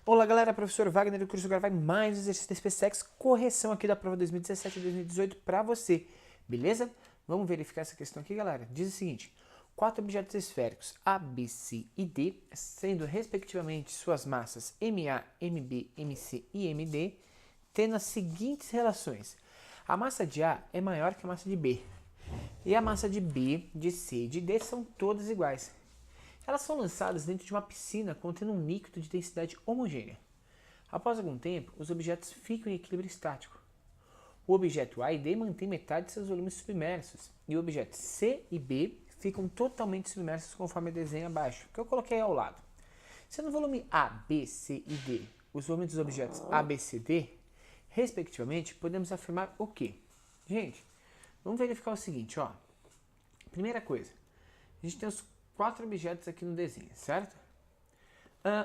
Olá galera, professor Wagner do curso. Agora vai mais um exercício da SpaceX, correção aqui da prova 2017 e 2018 para você, beleza? Vamos verificar essa questão aqui, galera. Diz o seguinte: 4 objetos esféricos A, B, C e D, sendo respectivamente suas massas MA, MB, MC e MD, tendo as seguintes relações. A massa de A é maior que a massa de B, e a massa de B, de C e de D são todas iguais. Elas são lançadas dentro de uma piscina contendo um líquido de densidade homogênea. Após algum tempo, os objetos ficam em equilíbrio estático. O objeto A e D mantém metade de seus volumes submersos, e o objeto C e B ficam totalmente submersos conforme o desenho abaixo, que eu coloquei ao lado. Se no volume A, B, C e D, os volumes dos objetos A, B, C e D, respectivamente, podemos afirmar o quê? Gente, vamos verificar o seguinte, ó. Primeira coisa, a gente tem os 4 objetos aqui no desenho, certo?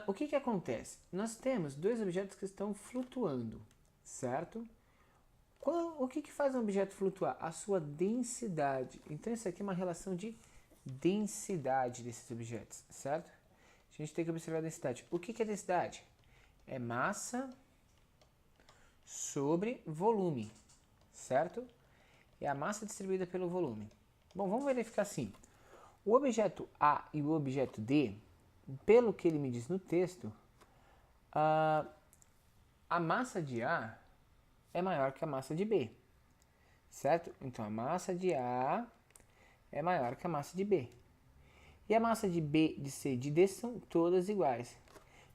O que acontece? Nós temos 2 objetos que estão flutuando, certo? O que faz um objeto flutuar? A sua densidade. Então isso aqui é uma relação de densidade desses objetos, certo? A gente tem que observar a densidade. O que é densidade? É massa sobre volume, certo? É a massa distribuída pelo volume. Bom, vamos verificar assim. O objeto A e o objeto D, pelo que ele me diz no texto, a massa de A é maior que a massa de B, certo? Então a massa de A é maior que a massa de B. E a massa de B, de C e de D são todas iguais.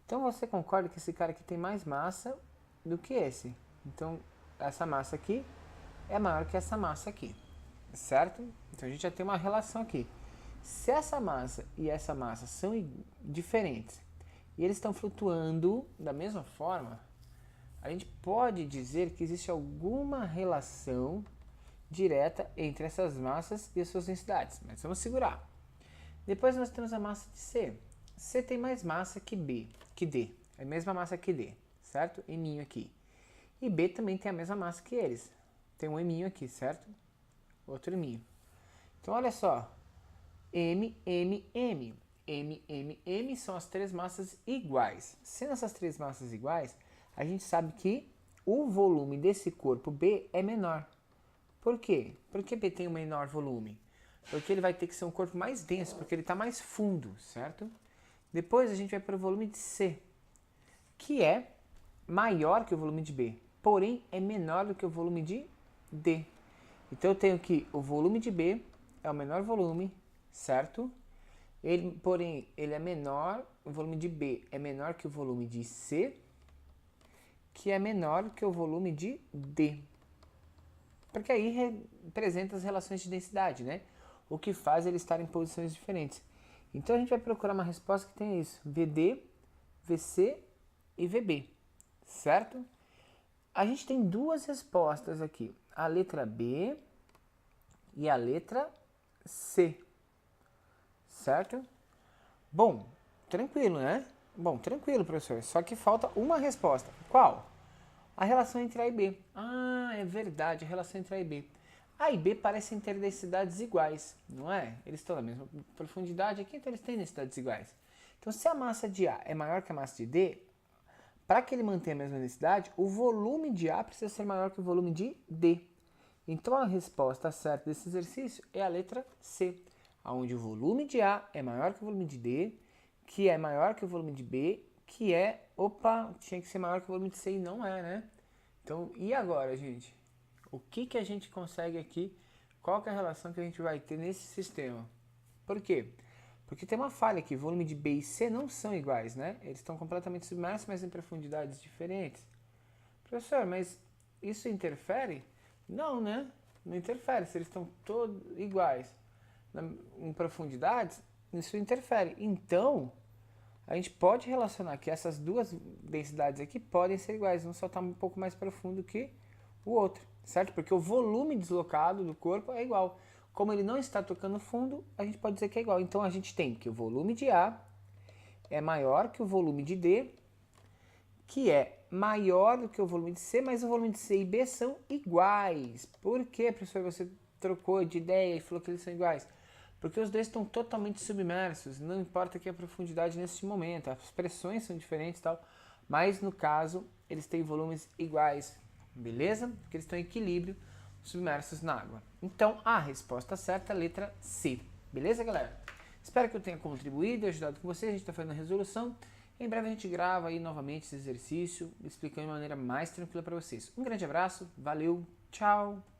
Então você concorda que esse cara aqui tem mais massa do que esse. Então essa massa aqui é maior que essa massa aqui, certo? Então a gente já tem uma relação aqui. Se essa massa e essa massa são diferentes e eles estão flutuando da mesma forma, a gente pode dizer que existe alguma relação direta entre essas massas e as suas densidades. Mas vamos segurar. Depois nós temos a massa de C. C tem mais massa que B, que D. É a mesma massa que D, certo? Eminho aqui. E B também tem a mesma massa que eles. Tem um eminho aqui, certo? Outro eminho. Então olha só. M, M, M. M, M, M são as 3 massas iguais. Sendo essas 3 massas iguais, a gente sabe que o volume desse corpo B é menor. Por quê? Por que B tem um menor volume? Porque ele vai ter que ser um corpo mais denso, porque ele está mais fundo, certo? Depois a gente vai para o volume de C, que é maior que o volume de B, porém é menor do que o volume de D. Então eu tenho que o volume de B é o menor volume, certo? Porém, ele é menor, o volume de B é menor que o volume de C, que é menor que o volume de D. Porque aí representa as relações de densidade, né? O que faz ele estar em posições diferentes. Então a gente vai procurar uma resposta que tenha isso: VD, VC e VB, certo? A gente tem 2 respostas aqui, a letra B e a letra C, certo? Bom, tranquilo, né? Bom, tranquilo, professor. Só que falta uma resposta. Qual? A relação entre A e B. Ah, é verdade, a relação entre A e B. A e B parecem ter densidades iguais, não é? Eles estão na mesma profundidade aqui, então eles têm densidades iguais. Então, se a massa de A é maior que a massa de D, para que ele mantenha a mesma densidade, o volume de A precisa ser maior que o volume de D. Então, a resposta certa desse exercício é a letra C, onde o volume de A é maior que o volume de D, que é maior que o volume de B, que é, tinha que ser maior que o volume de C e não é, né? Então, e agora, gente? O que a gente consegue aqui? Qual que é a relação que a gente vai ter nesse sistema? Por quê? Porque tem uma falha aqui, volume de B e C não são iguais, né? Eles estão completamente submersos, mas em profundidades diferentes. Professor, mas isso interfere? Não, né? Não interfere, se eles estão todos iguais em profundidades, isso interfere. Então, a gente pode relacionar que essas 2 densidades aqui podem ser iguais, um só está um pouco mais profundo que o outro, certo? Porque o volume deslocado do corpo é igual. Como ele não está tocando fundo, a gente pode dizer que é igual. Então a gente tem que o volume de A é maior que o volume de D, que é maior do que o volume de C, mas o volume de C e B são iguais. Por que, professor, você trocou de ideia e falou que eles são iguais? Porque os 2 estão totalmente submersos, não importa que a profundidade nesse momento, as pressões são diferentes e tal, mas no caso eles têm volumes iguais, beleza? Porque eles estão em equilíbrio submersos na água. Então a resposta certa é a letra C, beleza, galera? Espero que eu tenha contribuído e ajudado com vocês. A gente está fazendo a resolução. Em breve a gente grava aí novamente esse exercício, explicando de maneira mais tranquila para vocês. Um grande abraço, valeu, tchau!